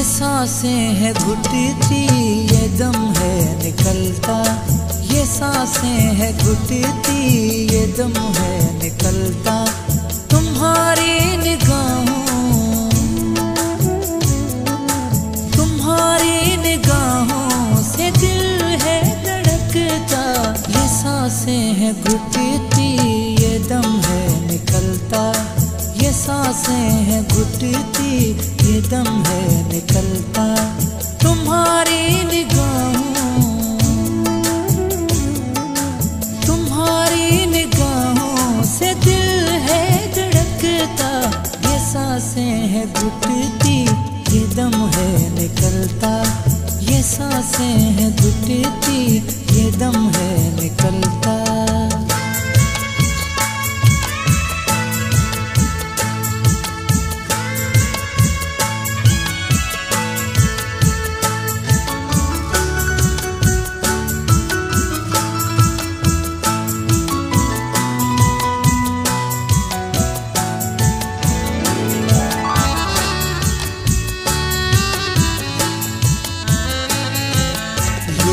सांसें है घुटती, ये दम है निकलता। ये सांसें है घुटती, ये दम है निकलता। तुम्हारी निगाहों से दिल है धड़कता। ये सांसें है घुटती, ये दम है निकलता। ये सांसें है घुटती, ये दम है निकलता। तुम्हारी निगाहों से दिल है धड़कता। ये सांसें है घुटती, ये दम है निकलता। ये सांसें है घुटती, ये दम है निकलता।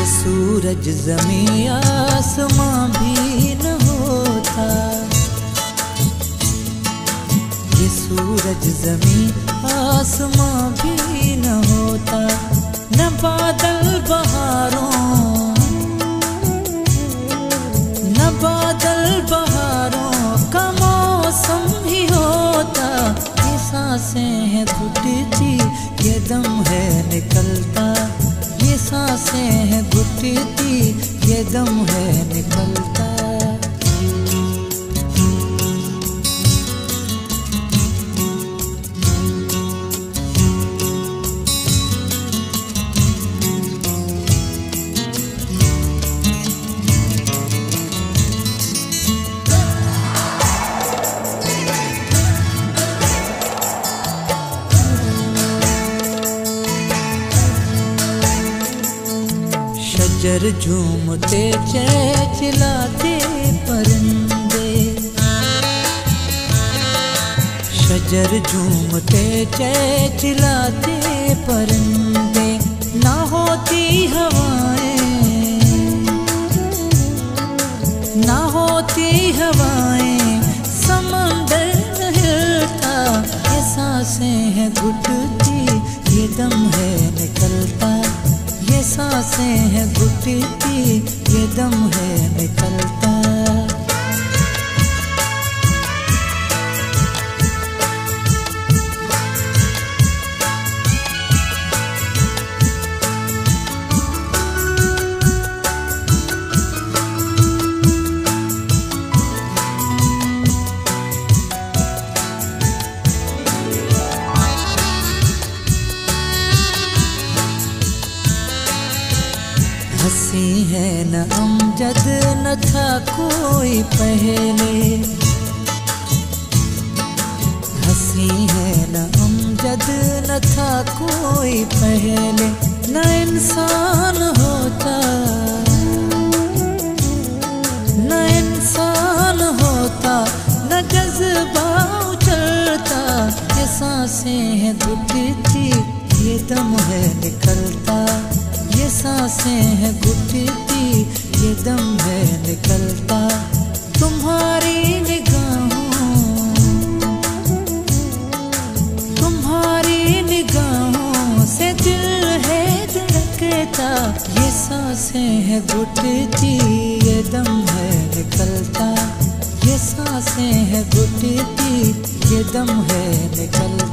सूरज ज़मीं आसमां भी न होता। ये सूरज ज़मीं आसमां भी न होता। न बादल बहारों का मौसम ही होता। ये सांसें है घुटती, ये दम है निकलता। ये सांसें है घुटती, ये दम है निकलता। शजर झूमते चहचहाते परिंदे। शजर झूमते चहचहाते परिंदे। ना होती हवाएं समंदर न हिलता। ये सांसें है घुटती, ये दम है निकलता। ये सांसें है घुटती, ये दम है निकलता। हंसी है न अमजद, न था कोई पहले। हंसी है न अमजद, न था कोई पहले। न इंसान होता, न जज्बा उछलता। ये सांसें है घुटती, ये दम है निकलता। ये सांसें है घुटती, ये दम है निकलता। तुम्हारी निगाहों से दिल है धड़कता। ये सांसें है घुटती, ये दम है निकलता। ये सांसें है घुटती, ये दम है निकलता।